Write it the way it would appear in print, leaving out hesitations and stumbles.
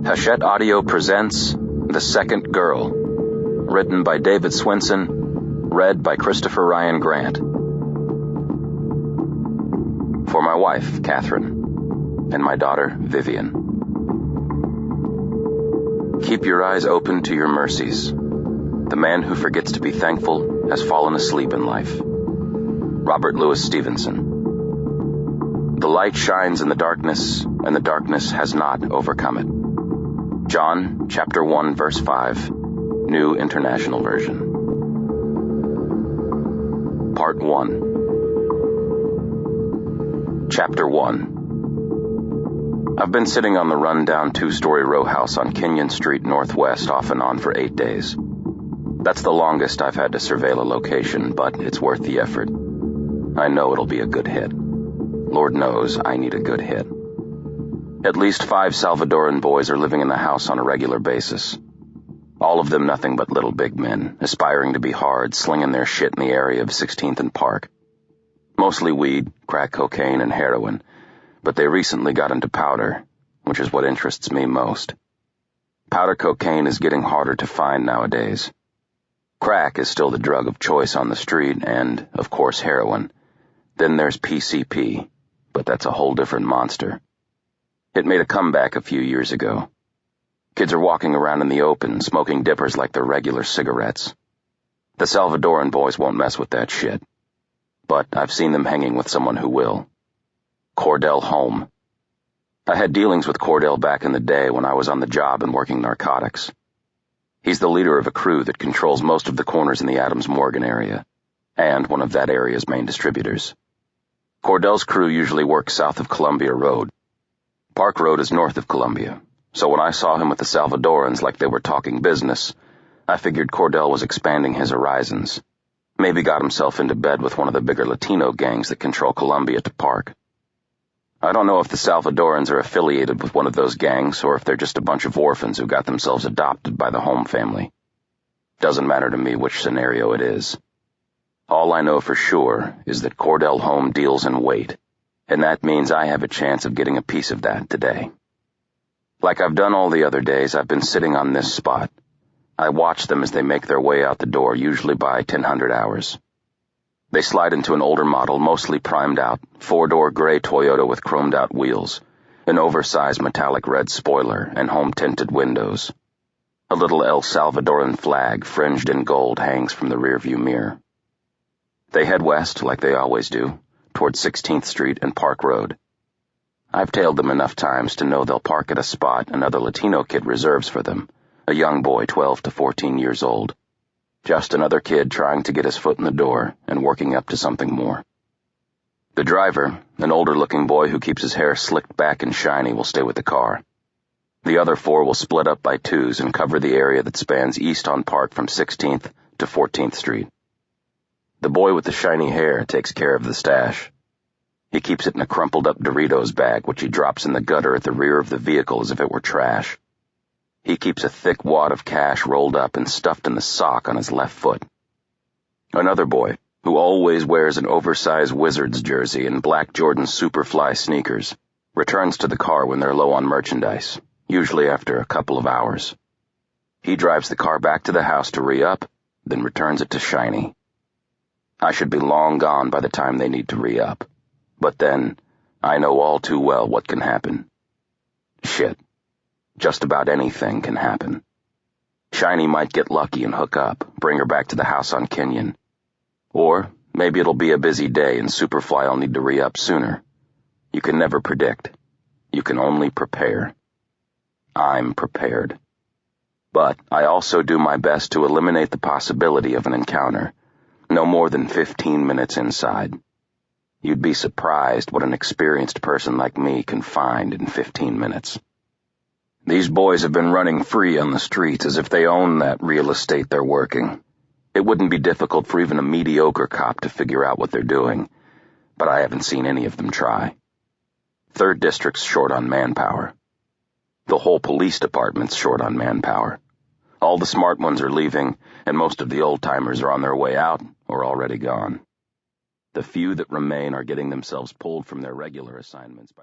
Hachette Audio presents The Second Girl, written by David Swinson, read by Christopher Ryan Grant. For my wife, Catherine, and my daughter, Vivian. Keep your eyes open to your mercies. The man who forgets to be thankful has fallen asleep in life. Robert Louis Stevenson. The light shines in the darkness, and the darkness has not overcome it. John, chapter 1, verse 5, New International Version. Part 1. Chapter 1. I've been sitting on the run-down two-story row house on Kenyon Street Northwest off and on for 8 days. That's the longest I've had to surveil a location, but it's worth the effort. I know it'll be a good hit. Lord knows I need a good hit. At least 5 Salvadoran boys are living in the house on a regular basis. All of them nothing but little big men, aspiring to be hard, slinging their shit in the area of 16th and Park. Mostly weed, crack cocaine, and heroin, but they recently got into powder, which is what interests me most. Powder cocaine is getting harder to find nowadays. Crack is still the drug of choice on the street, and, of course, heroin. Then there's PCP, but that's a whole different monster. It made a comeback a few years ago. Kids are walking around in the open, smoking dippers like they're regular cigarettes. The Salvadoran boys won't mess with that shit. But I've seen them hanging with someone who will. Cordell Home. I had dealings with Cordell back in the day when I was on the job and working narcotics. He's the leader of a crew that controls most of the corners in the Adams-Morgan area, and one of that area's main distributors. Cordell's crew usually works south of Columbia Road. Park Road is north of Columbia, so when I saw him with the Salvadorans like they were talking business, I figured Cordell was expanding his horizons. Maybe got himself into bed with one of the bigger Latino gangs that control Columbia to Park. I don't know if the Salvadorans are affiliated with one of those gangs or if they're just a bunch of orphans who got themselves adopted by the Home family. Doesn't matter to me which scenario it is. All I know for sure is that Cordell Home deals in weight, and that means I have a chance of getting a piece of that today. Like I've done all the other days, I've been sitting on this spot. I watch them as they make their way out the door, usually by 1000 hours. They slide into an older model, mostly primed out, 4-door gray Toyota with chromed-out wheels, an oversized metallic red spoiler, and home-tinted windows. A little El Salvadoran flag, fringed in gold, hangs from the rearview mirror. They head west, like they always do, toward 16th Street and Park Road. I've tailed them enough times to know they'll park at a spot another Latino kid reserves for them, a young boy 12 to 14 years old. Just another kid trying to get his foot in the door and working up to something more. The driver, an older-looking boy who keeps his hair slicked back and shiny, will stay with the car. The other 4 will split up by twos and cover the area that spans east on Park from 16th to 14th Street. The boy with the shiny hair takes care of the stash. He keeps it in a crumpled-up Doritos bag, which he drops in the gutter at the rear of the vehicle as if it were trash. He keeps a thick wad of cash rolled up and stuffed in the sock on his left foot. Another boy, who always wears an oversized Wizards jersey and black Jordan Superfly sneakers, returns to the car when they're low on merchandise, usually after a couple of hours. He drives the car back to the house to re-up, then returns it to Shiny. I should be long gone by the time they need to re-up, but then I know all too well what can happen. Shit. Just about anything can happen. Shiny might get lucky and hook up, bring her back to the house on Kenyon. Or maybe it'll be a busy day and Superfly will need to re-up sooner. You can never predict. You can only prepare. I'm prepared. But I also do my best to eliminate the possibility of an encounter, no more than 15 minutes inside. You'd be surprised what an experienced person like me can find in 15 minutes. These boys have been running free on the streets as if they own that real estate they're working. It wouldn't be difficult for even a mediocre cop to figure out what they're doing, but I haven't seen any of them try. 3rd District's short on manpower. The whole police department's short on manpower. All the smart ones are leaving, and most of the old-timers are on their way out or already gone. The few that remain are getting themselves pulled from their regular assignments by